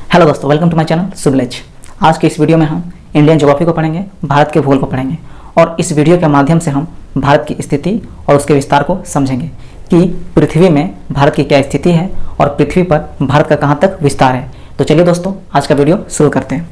Hello दोस्तों, welcome to my channel सुबलेज। आज के इस वीडियो में हम इंडियन ज्योग्राफी को पढ़ेंगे, भारत के भूगोल को पढ़ेंगे और इस वीडियो के माध्यम से हम भारत की स्थिति और उसके विस्तार को समझेंगे कि पृथ्वी में भारत की क्या स्थिति है और पृथ्वी पर भारत का कहाँ तक विस्तार है। तो चलिए दोस्तों, आज का वीडियो शुरू करते हैं।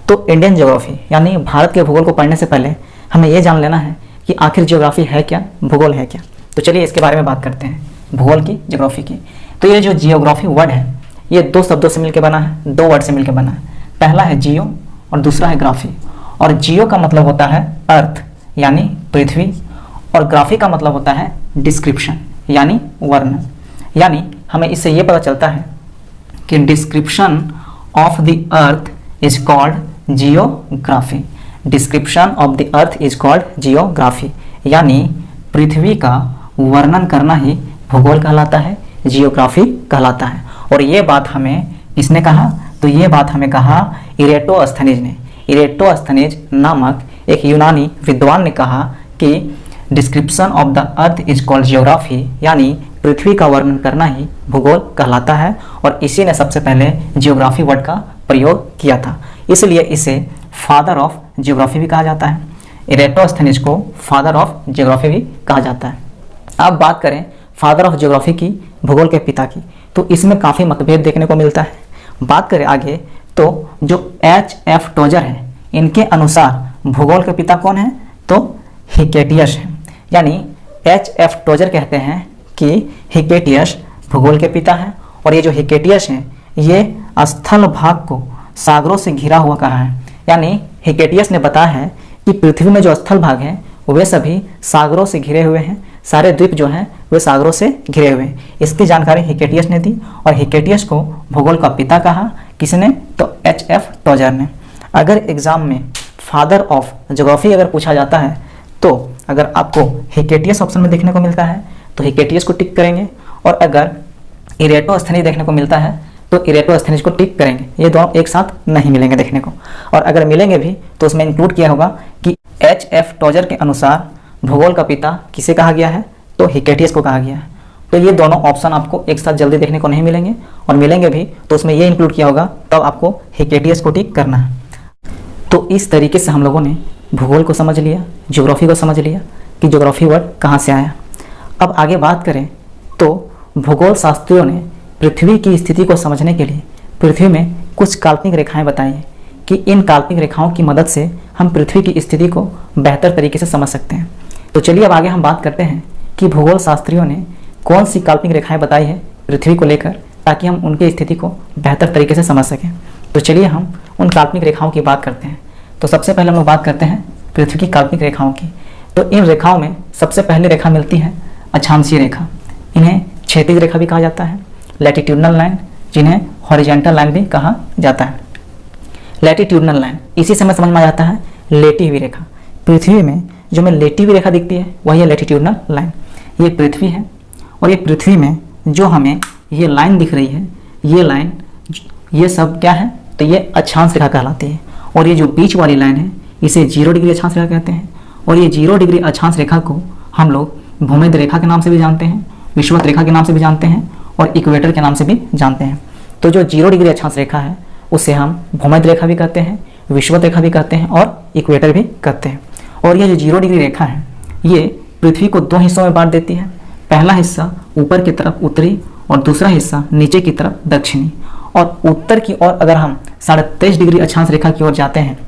तो इंडियन ज्योग्राफी यानी भारत के भूगोल को पढ़ने से पहले हमें ये जान लेना है कि आखिर ज्योग्राफी है क्या, भूगोल है क्या। तो चलिए इसके बारे में बात करते हैं, भूगोल की, ज्योग्राफी की। तो ये जो जियोग्राफी वर्ड है ये दो शब्दों से मिलकर बना है, दो वर्ड से मिलकर बना है। पहला है जियो और दूसरा है ग्राफी। और जियो का मतलब होता है अर्थ यानी पृथ्वी, और ग्राफी का मतलब होता है डिस्क्रिप्शन यानी वर्णन। यानी हमें इससे ये पता चलता है कि description of the earth is called geography. Description of the earth is called geography, यानी पृथ्वी का वर्णन करना ही भूगोल कहलाता है, जियोग्राफी कहलाता है। और ये बात हमें किसने कहा? तो ये बात हमें कहा इरेटोस्थनीज ने। इरेटोस्थनीज नामक एक यूनानी विद्वान ने कहा कि description of the earth is called geography, यानी पृथ्वी का वर्णन करना ही भूगोल कहलाता है। और इसी ने सबसे पहले जियोग्राफी वर्ड का प्रयोग किया था, इसलिए इसे फादर ऑफ जियोग्राफी भी कहा जाता है। इरेटोस्थनीज को फादर ऑफ जियोग्राफी भी कहा जाता है। अब बात करें फादर ऑफ जियोग्राफी की, भूगोल के पिता की, तो इसमें काफ़ी मतभेद देखने को मिलता है। बात करें आगे तो जो H.F. टोजर है, इनके अनुसार भूगोल के पिता कौन है? तो हिकेटियस है। यानी H.F. टोजर कहते हैं कि हिकेटियस भूगोल के पिता है। और ये जो हिकेटियस है ये स्थल भाग को सागरों से घिरा हुआ कहा है। यानी हिकेटियस ने बताया है कि पृथ्वी में जो स्थल भाग है वे सभी सागरों से घिरे हुए हैं, सारे द्वीप जो हैं वे सागरों से घिरे हुए हैं। इसकी जानकारी हिकेटियस ने दी और हिकेटियस को भूगोल का पिता कहा। किसने? तो H.F. टोजर ने। अगर एग्जाम में फादर ऑफ ज्योग्राफी अगर पूछा जाता है तो अगर आपको हिकेटियस ऑप्शन में देखने को मिलता है तो हिकेटियस को टिक करेंगे, और अगर इरेटोस्थनीज देखने को मिलता है तो इरेटोस्थनीज को टिक करेंगे। ये दोनों एक साथ नहीं मिलेंगे देखने को, और अगर मिलेंगे भी तो उसमें इंक्लूड किया होगा कि H.F. टोजर के अनुसार भूगोल का पिता किसे कहा गया है? तो हिकेटियस को कहा गया है। तो ये दोनों ऑप्शन आपको एक साथ जल्दी देखने को नहीं मिलेंगे, और मिलेंगे भी तो उसमें ये इंक्लूड किया होगा, तब आपको हिकेटियस को टिक करना है। तो इस तरीके से हम लोगों ने भूगोल को समझ लिया, ज्योग्राफी को समझ लिया कि ज्योग्राफी वर्ड कहाँ से आया। अब आगे बात करें तो भूगोल शास्त्रियों ने पृथ्वी की स्थिति को समझने के लिए पृथ्वी में कुछ काल्पनिक रेखाएं बताई हैं कि इन काल्पनिक रेखाओं की मदद से हम पृथ्वी की स्थिति को बेहतर तरीके से समझ सकते हैं। तो चलिए अब आगे हम बात करते हैं कि भूगोल शास्त्रियों ने कौन सी काल्पनिक रेखाएं बताई है पृथ्वी को लेकर, ताकि हम उनकी स्थिति को बेहतर तरीके से समझ सकें। तो चलिए हम उन काल्पनिक रेखाओं की बात करते हैं। तो सबसे पहले हम लोग बात करते हैं पृथ्वी की काल्पनिक रेखाओं की। तो इन रेखाओं में सबसे पहली रेखा मिलती है अक्षांशीय रेखा। इन्हें क्षैतिज रेखा भी कहा जाता है, लैटिट्यूडनल लाइन, जिन्हें हॉरिजॉन्टल लाइन भी कहा जाता है। लैटिट्यूडनल लाइन इसी समय समझ में आ जाता है लेटी हुई रेखा। पृथ्वी में जो हमें लेटी हुई रेखा दिखती है वही है लैटिट्यूडनल लाइन। ये पृथ्वी है, और ये पृथ्वी में जो हमें ये लाइन दिख रही है, ये लाइन, ये सब क्या है? तो ये अक्षांश रेखा कहलाती है। और ये जो बीच वाली लाइन है इसे 0 डिग्री अक्षांश रेखा कहते हैं। और ये 0 डिग्री अक्षांश रेखा को हम लोग भूमध्य रेखा के नाम से भी जानते हैं, विषुवत रेखा के नाम से भी जानते हैं, और इक्वेटर के नाम से भी जानते हैं। तो जो 0 डिग्री अक्षांश रेखा है उसे हम भूमध्य रेखा भी कहते हैं, विषुवत रेखा भी कहते हैं, और इक्वेटर भी कहते हैं। और यह जो 0 डिग्री रेखा है ये पृथ्वी को दो हिस्सों में बांट देती है। पहला हिस्सा ऊपर की तरफ उत्तरी और दूसरा हिस्सा नीचे की तरफ दक्षिणी। और उत्तर की ओर अगर हम 23.5 डिग्री अक्षांश रेखा की ओर जाते हैं,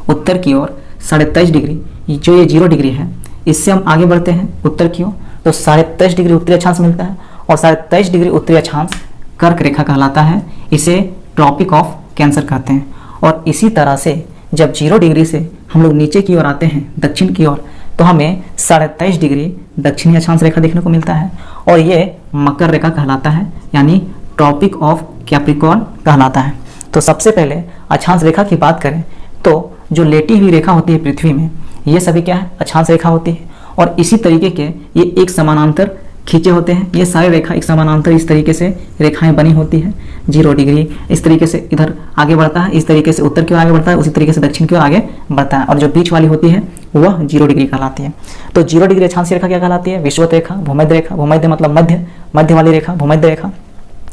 उत्तर की ओर 23.5 डिग्री, जो ये 0 डिग्री है, इससे हम आगे बढ़ते हैं उत्तर की ओर तो 23.5 डिग्री उत्तरी अक्षांश मिलता है। और 23.5 डिग्री उत्तरी अक्षांश कर्क रेखा कहलाता है, इसे ट्रॉपिक ऑफ कैंसर कहते हैं। और इसी तरह से जब 0 डिग्री से हम लोग नीचे की ओर आते हैं दक्षिण की ओर, तो हमें 23.5 डिग्री दक्षिणी अक्षांश रेखा देखने को मिलता है, और ये मकर रेखा कहलाता है, यानी ट्रॉपिक ऑफ कैप्रिकॉर्न कहलाता है। तो सबसे पहले अक्षांश रेखा की बात करें तो जो लेटी हुई रेखा होती है पृथ्वी में, ये सभी क्या है? अक्षांश रेखा होती है। और इसी तरीके के ये एक समानांतर खींचे होते हैं, ये सारे रेखा एक समानांतर इस तरीके से रेखाएं बनी होती है। 0 डिग्री इस तरीके से इधर आगे बढ़ता है, इस तरीके से उत्तर की ओर आगे बढ़ता है, उसी तरीके से दक्षिण की ओर आगे बढ़ता है। और जो बीच वाली होती है वह 0 डिग्री कहलाती है। तो 0 डिग्री अक्षांशीय रेखा क्या कहलाती है? विषुवत रेखा, भूमध्य रेखा, भूमध्य मतलब मध्य, मध्य वाली रेखा, भूमध्य रेखा,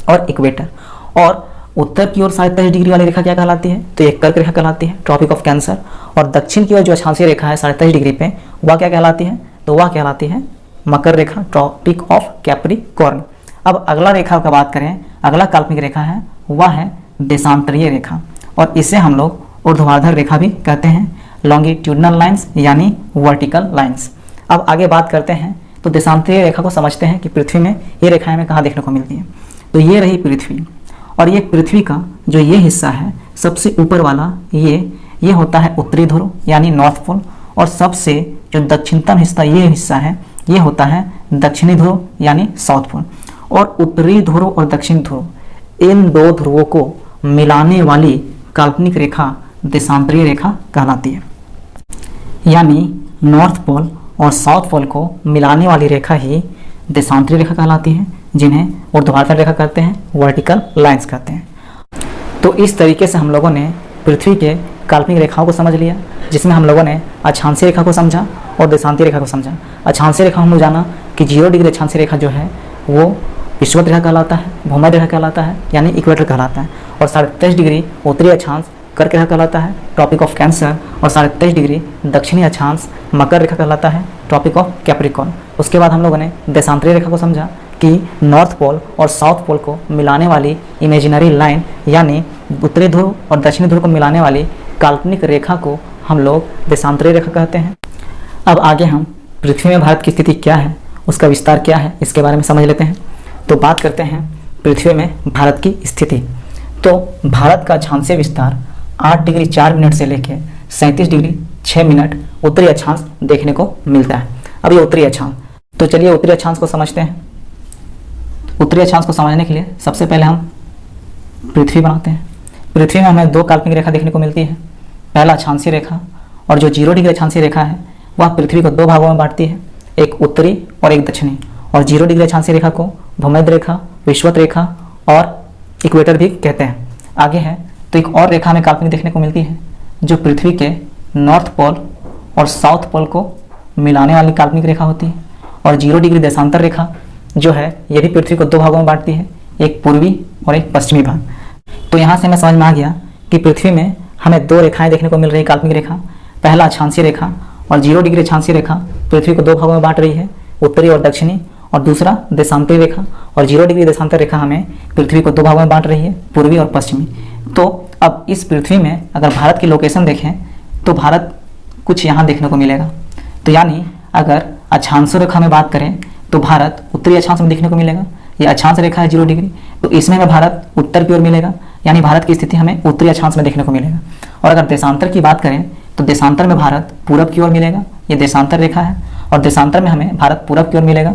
और इक्वेटर। और उत्तर की ओर 23.5 डिग्री वाली रेखा क्या कहलाती है? तो ये कर्क रेखा कहलाती है, ट्रॉपिक ऑफ कैंसर। और दक्षिण की ओर जो अक्षांशीय रेखा है 23.5 डिग्री पे, वह क्या कहलाती है? तो वह कहलाती है मकर रेखा, ट्रॉपिक ऑफ कैप्रिकॉर्न। अब अगला रेखा का बात करें, अगला काल्पनिक रेखा है वह है देशांतरीय रेखा, और इसे हम लोग ऊर्ध्वाधर रेखा भी कहते हैं, लॉन्गिट्यूडनल लाइंस यानी वर्टिकल लाइंस। अब आगे बात करते हैं, तो देशांतरीय रेखा को समझते हैं कि पृथ्वी में ये रेखाएं हमें कहाँ देखने को मिलती हैं। तो ये रही पृथ्वी, और ये पृथ्वी का जो ये हिस्सा है सबसे ऊपर वाला ये होता है उत्तरी ध्रुव यानी नॉर्थ पोल, और सबसे जो दक्षिणतम हिस्सा ये हिस्सा है ये होता है दक्षिणी ध्रुव यानी साउथ पोल। और उत्तरी ध्रुव और दक्षिण ध्रुव इन दो ध्रुवों को मिलाने वाली काल्पनिक रेखा देशांतरीय रेखा कहलाती है, यानी नॉर्थ पोल और साउथ पोल को मिलाने वाली रेखा ही देशांतरीय रेखा कहलाती है, जिन्हें ऊर्ध्वाधर रेखा कहते हैं, वर्टिकल लाइंस कहते हैं। तो इस तरीके से हम लोगों ने पृथ्वी के काल्पनिक रेखाओं को समझ लिया, जिसमें हम लोगों ने अक्षांशीय रेखा को समझा और देशांतरीय रेखा को समझा। अक्षांशीय रेखा हम लोग जाना कि 0 डिग्री अक्षांशीय रेखा जो है वो विषुवत रेखा कहलाता है, भूमध्य रेखा कहलाता है यानी इक्वेटर कहलाता है, और 23.5 डिग्री उत्तरी अक्षांश कर्क रेखा कहलाता है, ट्रॉपिक ऑफ कैंसर, और 23.5 डिग्री दक्षिणी अक्षांश मकर रेखा कहलाता है, ट्रॉपिक ऑफ कैप्रिकॉर्न। उसके बाद हम लोगों ने देशांतरीय रेखा को समझा कि नॉर्थ पोल और साउथ पोल को मिलाने वाली इमेजिनरी लाइन यानी उत्तरी ध्रुव और दक्षिणी ध्रुव को मिलाने वाली काल्पनिक रेखा को हम लोग देशांतरीय रेखा कहते हैं। अब आगे हम पृथ्वी में भारत की स्थिति क्या है, उसका विस्तार क्या है, इसके बारे में समझ लेते हैं। तो बात करते हैं पृथ्वी में भारत की स्थिति। तो भारत का अक्षांशीय विस्तार 8 डिग्री 4 मिनट से लेकर 37 डिग्री 6 मिनट उत्तरी अक्षांश देखने को मिलता है। अब ये उत्तरी अक्षांश, तो चलिए उत्तरी अक्षांश को समझते हैं। उत्तरी अक्षांश को समझने के लिए सबसे पहले हम पृथ्वी बनाते हैं। पृथ्वी में हमें 2 काल्पनिक रेखा देखने को मिलती है। पहला अक्षांशीय रेखा, और जो 0 डिग्री अक्षांशीय रेखा है वह पृथ्वी को 2 भागों में बांटती है, एक उत्तरी और एक दक्षिणी। और 0 डिग्री अक्षांशीय रेखा को भूमध्य रेखा, विषुवत रेखा और इक्वेटर भी कहते हैं। आगे है तो एक और रेखा हमें काल्पनिक देखने को मिलती है, जो पृथ्वी के नॉर्थ पोल और साउथ पोल को मिलाने वाली काल्पनिक रेखा होती है। और 0 डिग्री देशांतर रेखा जो है ये भी पृथ्वी को 2 भागों में बांटती है, एक पूर्वी और एक पश्चिमी भाग। तो यहाँ से हमें समझ में आ गया कि पृथ्वी में हमें 2 रेखाएं देखने को मिल रही काल्पनिक रेखा। पहला अक्षांशीय रेखा और 0 डिग्री अक्षांशीय रेखा पृथ्वी को 2 भागों में बांट रही है, उत्तरी और दक्षिणी। और दूसरा देशांतरीय रेखा, और 0 डिग्री देशांतर रेखा हमें पृथ्वी को 2 भागों में बांट रही है, पूर्वी और पश्चिमी। तो अब इस पृथ्वी में अगर भारत की लोकेशन देखें तो भारत कुछ यहाँ देखने को मिलेगा। तो यानी अगर अक्षांश रेखा में बात करें तो भारत उत्तरी अक्षांश में देखने को मिलेगा। ये अक्षांश रेखा है 0 डिग्री, तो इसमें हमें भारत उत्तर की ओर मिलेगा, यानी भारत की स्थिति हमें उत्तरी अक्षांश में देखने को मिलेगा। और अगर देशांतर की बात करें तो देशांतर में भारत पूरब की ओर मिलेगा, ये देशांतर रेखा है, और देशांतर में हमें भारत पूरब की ओर मिलेगा।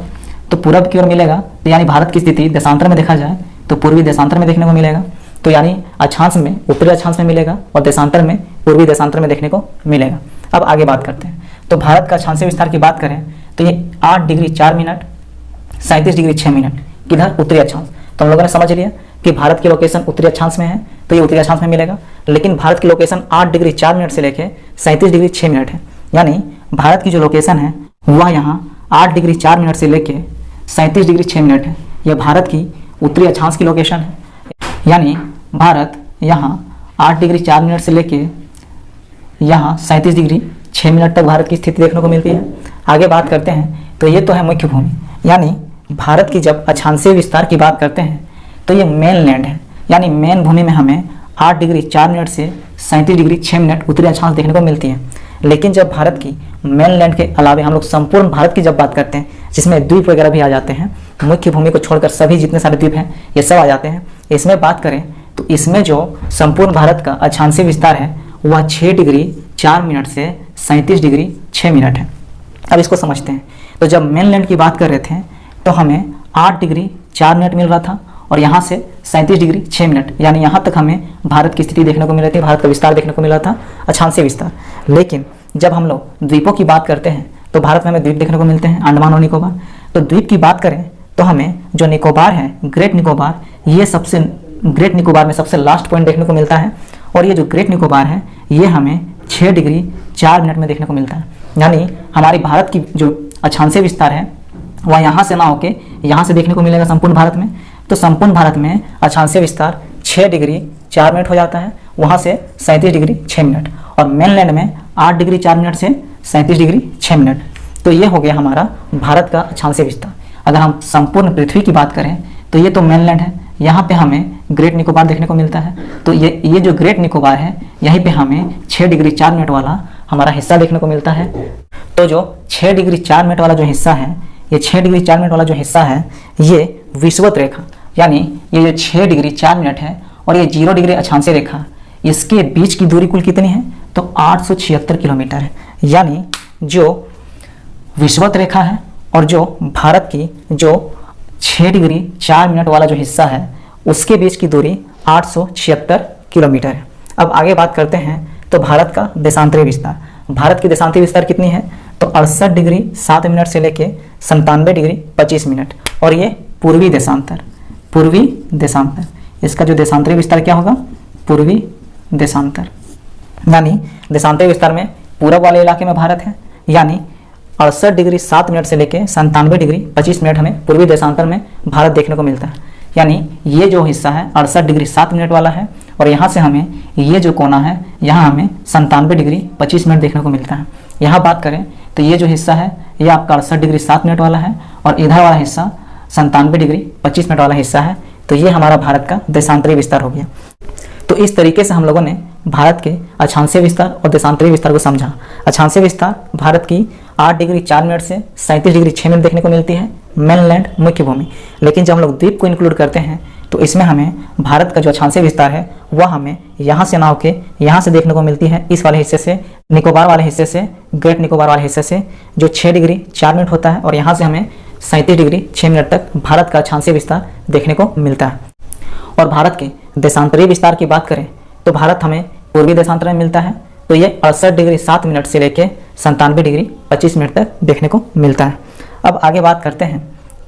तो पूरब की ओर मिलेगा तो यानी भारत की स्थिति देशांतर में देखा जाए तो पूर्वी देशांतर में देखने को मिलेगा। तो यानी अक्षांश में उत्तरी अक्षांश में मिलेगा और देशांतर में पूर्वी देशांतर में देखने को मिलेगा। अब आगे बात करते हैं। तो भारत का अक्षांशीय विस्तार की बात करें तो ये 8 डिग्री 4 मिनट 37 डिग्री 6 मिनट किधर? उत्तरी अक्षांश। तो हम लोगों ने समझ लिया कि भारत की लोकेशन उत्तरी अक्षांश में है, तो ये उत्तरी अक्षांश में मिलेगा। लेकिन भारत की लोकेशन 8 डिग्री 4 मिनट से लेकर 37 डिग्री 6 मिनट है, यानी भारत की जो लोकेशन है वह यहाँ 8 डिग्री 4 मिनट से लेकर 37 डिग्री 6 मिनट है। यह भारत की उत्तरी अक्षांश की लोकेशन है, यानी भारत यहाँ 8 डिग्री 4 मिनट से लेके यहाँ 37 डिग्री 6 मिनट तक भारत की स्थिति देखने को मिलती है। आगे बात करते हैं तो ये तो है मुख्य भूमि, यानी भारत की जब अक्षांशीय विस्तार की बात करते हैं तो ये मेन लैंड है, यानी मेन भूमि में हमें 8 डिग्री 4 मिनट से 37 डिग्री 6 मिनट उत्तरी अक्षांश देखने को मिलती है। लेकिन जब भारत की मेन लैंड के अलावे हम लोग संपूर्ण भारत की जब बात करते हैं, जिसमें द्वीप वगैरह भी आ जाते हैं, मुख्य भूमि को छोड़कर सभी जितने सारे द्वीप हैं ये सब आ जाते हैं, इसमें बात करें तो इसमें जो संपूर्ण भारत का अक्षांशीय विस्तार है वह 6 डिग्री 4 मिनट से 37 डिग्री 6 मिनट है। अब इसको समझते हैं। तो जब मेन लैंड की बात कर रहे थे तो हमें 8 डिग्री 4 मिनट मिल रहा था, और यहाँ से 37 डिग्री 6 मिनट, यानी यहाँ तक हमें भारत की स्थिति देखने को मिल रही थी, भारत का विस्तार देखने को मिला था, अक्षांशीय विस्तार। लेकिन जब हम लोग द्वीपों की बात करते हैं तो भारत में हमें द्वीप देखने को मिलते हैं, अंडमान और निकोबार। तो द्वीप की बात करें तो हमें जो निकोबार है, ग्रेट निकोबार, ये सबसे ग्रेट निकोबार में सबसे लास्ट पॉइंट देखने को मिलता है। और ये जो ग्रेट निकोबार है ये हमें 6 डिग्री 4 मिनट में देखने को मिलता है, यानी हमारी भारत की जो अक्षांशीय विस्तार है वह यहाँ से ना होके यहाँ से देखने को मिलेगा संपूर्ण भारत में। तो संपूर्ण भारत में अक्षांशीय विस्तार 6 डिग्री 4 मिनट हो जाता है, वहाँ से 37 डिग्री 6 मिनट, और मेनलैंड में 8 डिग्री 4 मिनट से 37 डिग्री 6 मिनट। तो ये हो गया हमारा भारत का अक्षांशीय विस्तार। अगर हम संपूर्ण पृथ्वी की बात करें तो ये तो मेनलैंड है, यहाँ पे हमें ग्रेट निकोबार देखने को मिलता है। तो ये जो ग्रेट निकोबार है, यहीं पे हमें 6 डिग्री 4 मिनट वाला हमारा हिस्सा देखने को मिलता है। तो जो 6 डिग्री 4 मिनट वाला जो हिस्सा है, ये 6 डिग्री 4 मिनट वाला जो हिस्सा है, ये विषुवत रेखा, यानी ये जो 6 डिग्री 4 मिनट है और ये 0 डिग्री अक्षांशीय रेखा, इसके बीच की दूरी कुल कितनी है? तो 876 किलोमीटर है। यानी जो विषुवत रेखा है और जो भारत की जो 6 डिग्री 4 मिनट वाला जो हिस्सा है, उसके बीच की दूरी 876 किलोमीटर है। अब आगे बात करते हैं तो भारत का देशांतरीय विस्तार। भारत की देशांतरीय विस्तार कितनी है? तो 68 डिग्री 7 मिनट से लेके 97 डिग्री 25 मिनट, और ये पूर्वी देशांतर, पूर्वी देशांतर, इसका जो देशांतरीय विस्तार क्या होगा? पूर्वी देशांतर। यानी देशांतरीय विस्तार में पूरब वाले इलाके में भारत है, यानी 68 डिग्री 7 मिनट से लेके 97 डिग्री 25 मिनट हमें पूर्वी देशांतर में भारत देखने को मिलता है। यानी ये जो हिस्सा है 68 डिग्री 7 मिनट वाला है, और यहाँ से हमें ये जो कोना है, यहाँ हमें 97 डिग्री 25 मिनट देखने को मिलता है। यहाँ बात करें तो ये जो हिस्सा है, ये आपका 68 डिग्री 7 मिनट वाला है, और इधर वाला हिस्सा 97 डिग्री 25 मिनट वाला हिस्सा है। तो ये हमारा भारत का देशांतरीय विस्तार हो गया। तो इस तरीके से हम लोगों ने भारत के अक्षांशीय विस्तार और देशांतरीय विस्तार को समझा। अक्षांशीय विस्तार भारत की 8 डिग्री 4 मिनट से 37 डिग्री 6 मिनट देखने को मिलती है, मेनलैंड मुख्य भूमि। लेकिन जब हम लोग द्वीप को इंक्लूड करते हैं तो इसमें हमें भारत का जो अक्षांशीय विस्तार है वह हमें यहाँ से ना होके यहाँ से देखने को मिलती है, इस वाले हिस्से से, निकोबार वाले हिस्से से, ग्रेट निकोबार वाले हिस्से से, जो 6 डिग्री 4 मिनट होता है, और यहाँ से हमें 37 डिग्री 6 मिनट तक भारत का अक्षांशीय विस्तार देखने को मिलता है। और भारत के देशांतरीय विस्तार की बात करें तो भारत हमें पूर्वी देशांतर में मिलता है। तो ये 68 डिग्री 7 मिनट से लेके 97 डिग्री 25 मिनट तक देखने को मिलता है। अब आगे बात करते हैं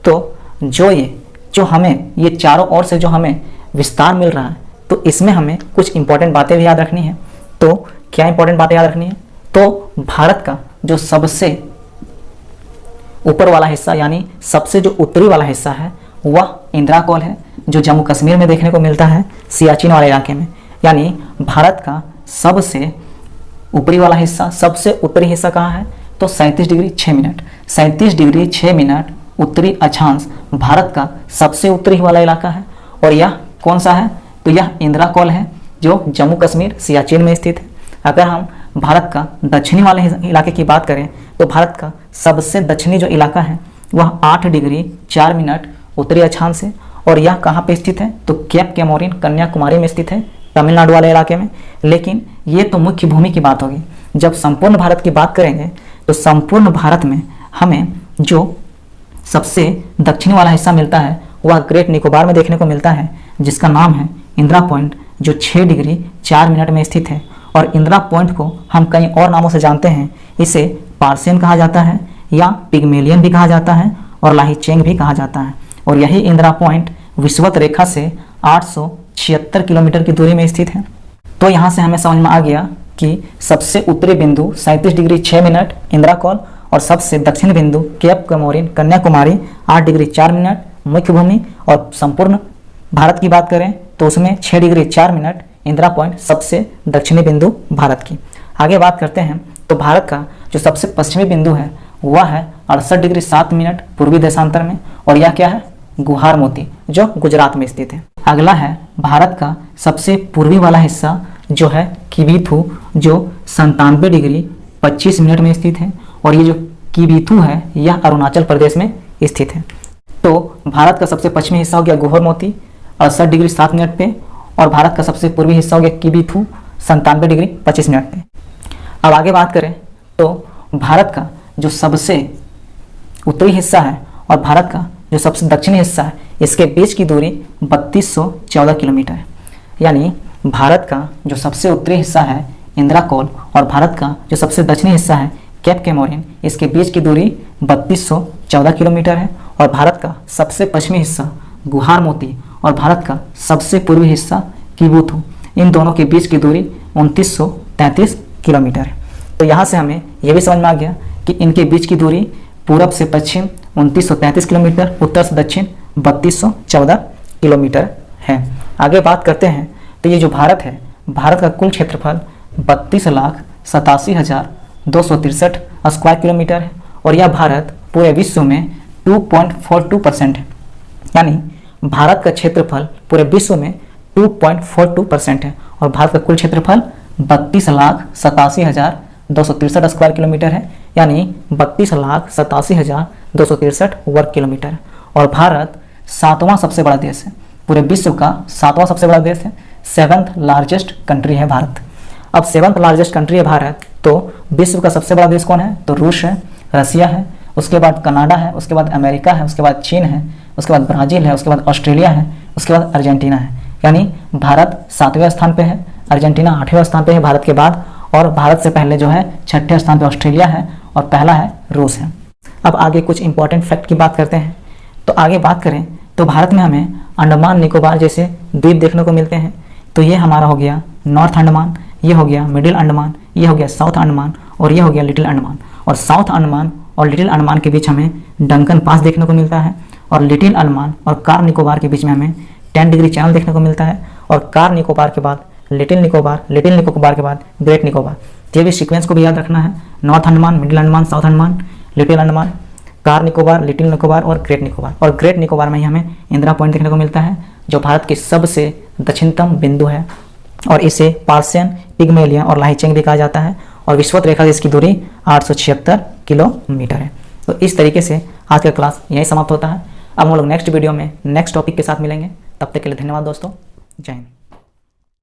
तो जो हमें ये चारों ओर से जो हमें विस्तार मिल रहा है, तो इसमें हमें कुछ इंपॉर्टेंट बातें भी याद रखनी है। तो क्या इंपॉर्टेंट बातें याद रखनी है? तो भारत का जो सबसे ऊपर वाला हिस्सा, यानी सबसे जो उत्तरी वाला हिस्सा है, वह इंदिरा है, जो जम्मू कश्मीर में देखने को मिलता है, सियाचिन वाले इलाके में। यानी भारत का सबसे ऊपरी वाला हिस्सा, सबसे उत्तरी हिस्सा कहाँ है? तो 37 डिग्री 6 मिनट, 37 डिग्री 6 मिनट उत्तरी अक्षांश भारत का सबसे उत्तरी वाला इलाका है। और यह कौन सा है? तो यह इंदिरा कौल है, जो जम्मू कश्मीर सियाचिन में स्थित है। अगर हम भारत का दक्षिणी वाले इलाके की बात करें तो भारत का सबसे दक्षिणी जो इलाका है वह 8 डिग्री 4 मिनट उत्तरी अक्षांश है, और यह कहाँ पे स्थित है? तो केप कैमोरिन कन्याकुमारी में स्थित है, तमिलनाडु वाले इलाके में। लेकिन ये तो मुख्य भूमि की बात होगी। जब संपूर्ण भारत की बात करेंगे तो संपूर्ण भारत में हमें जो सबसे दक्षिणी वाला हिस्सा मिलता है वह ग्रेट निकोबार में देखने को मिलता है, जिसका नाम है इंदिरा पॉइंट, जो 6 डिग्री 4 मिनट में स्थित है। और इंदिरा पॉइंट को हम कई और नामों से जानते हैं। इसे पार्सियन कहा जाता है, या पिग्मेलियन भी कहा जाता है, और लाहीचेंग भी कहा जाता है। और यही इंदिरा पॉइंट विषुवत रेखा से 876 किलोमीटर की दूरी में स्थित है। तो यहाँ से हमें समझ में आ गया कि सबसे उत्तरी बिंदु 37 डिग्री 6 मिनट इंदिरा कौल, और सबसे दक्षिण बिंदु cape Comorin Kanyakumari 8 degree 4 minute मुख्य भूमि। और संपूर्ण भारत की बात करें तो उसमें 6 डिग्री 4 मिनट इंदिरा पॉइंट सबसे दक्षिणी बिंदु भारत की। आगे बात करते हैं तो भारत का जो सबसे पश्चिमी बिंदु है वह है 68 डिग्री 7 मिनट पूर्वी देशांतर में, और यह क्या है? गुहार मोती, जो गुजरात में स्थित है। अगला है भारत का सबसे पूर्वी वाला हिस्सा, जो है किबीथू, जो 97 डिग्री 25 मिनट में स्थित है। और ये जो किबीथू है यह अरुणाचल प्रदेश में स्थित है। तो भारत का सबसे पश्चिमी हिस्सा हो गया गुहार मोती 68 डिग्री 7 मिनट पे, और भारत का सबसे पूर्वी हिस्सा हो गया किबीथू 97 डिग्री 25 मिनट पे। अब आगे बात करें तो भारत का जो सबसे उत्तरी हिस्सा है और भारत का जो सबसे दक्षिणी हिस्सा है, इसके बीच की दूरी 3214 किलोमीटर है। यानी भारत का जो सबसे उत्तरी हिस्सा है इंदिरा कौल, और भारत का जो सबसे दक्षिणी हिस्सा है केप कैमोरिन, इसके बीच की दूरी 3214 किलोमीटर है। और भारत का सबसे पश्चिमी हिस्सा गुहार मोती और भारत का सबसे पूर्वी हिस्सा किबीथू, इन दोनों के बीच की दूरी 2933 किलोमीटर है। तो यहाँ से हमें यह भी समझ में आ गया कि इनके बीच की दूरी पूरब से पश्चिम 2933 किलोमीटर, उत्तर से दक्षिण 3214 किलोमीटर है। आगे बात करते हैं तो ये जो भारत है, भारत का कुल क्षेत्रफल 32,87,263 स्क्वायर किलोमीटर है और यह भारत पूरे विश्व में 2.42% है। यानी भारत का क्षेत्रफल पूरे विश्व में 2.42% है और भारत का कुल क्षेत्रफल 32,87,263 स्क्वायर किलोमीटर है, यानी 32,87,263 वर्ग किलोमीटर है। और भारत 7वां सबसे बड़ा देश है, पूरे विश्व का 7वां सबसे बड़ा देश है, 7th लार्जेस्ट कंट्री है भारत। अब 7th लार्जेस्ट कंट्री है भारत, तो विश्व का सबसे बड़ा देश कौन है? तो रूस है, रसिया है, उसके बाद कनाडा है, उसके बाद अमेरिका है, उसके बाद चीन है, उसके बाद ब्राज़ील है, उसके बाद ऑस्ट्रेलिया है, उसके बाद अर्जेंटीना है। यानी भारत 7वें स्थान पे है, अर्जेंटीना 8वें स्थान पे है भारत के बाद, और भारत से पहले जो है 6ठे स्थान पे ऑस्ट्रेलिया है और पहला है रूस है। अब आगे कुछ इंपॉर्टेंट फैक्ट की बात करते हैं। तो आगे बात करें तो भारत में हमें अंडमान निकोबार जैसे द्वीप देखने को मिलते हैं। तो ये हमारा हो गया नॉर्थ अंडमान, ये हो गया मिडिल अंडमान, ये हो गया साउथ अंडमान और ये हो गया लिटिल अंडमान। और साउथ अंडमान और लिटिल अंडमान के बीच हमें डंकन पास देखने को मिलता है और लिटिल अंडमान और कार निकोबार के बीच में हमें 10 डिग्री चैनल देखने को मिलता है और कार निकोबार के बाद लिटिल निकोबार के बाद ग्रेट निकोबार। ये भी सीक्वेंस को भी याद रखना है, north Andaman, middle Andaman, south Andaman, little Andaman, car Nicobar, little Nicobar और ग्रेट निकोबार। और ग्रेट निकोबार में ही हमें इंदिरा पॉइंट देखने को मिलता है जो भारत की सबसे दक्षिणतम बिंदु है और इसे पार्सियन, पिग्मेलियन और लाहिचेंग भी कहा जाता है और विषुवत रेखा से इसकी दूरी 876 किलोमीटर है। तो इस तरीके से आज का क्लास यहीं समाप्त होता है। अब हम लोग नेक्स्ट वीडियो में नेक्स्ट टॉपिक के साथ मिलेंगे। तब तक के लिए धन्यवाद दोस्तों, जय हिंद।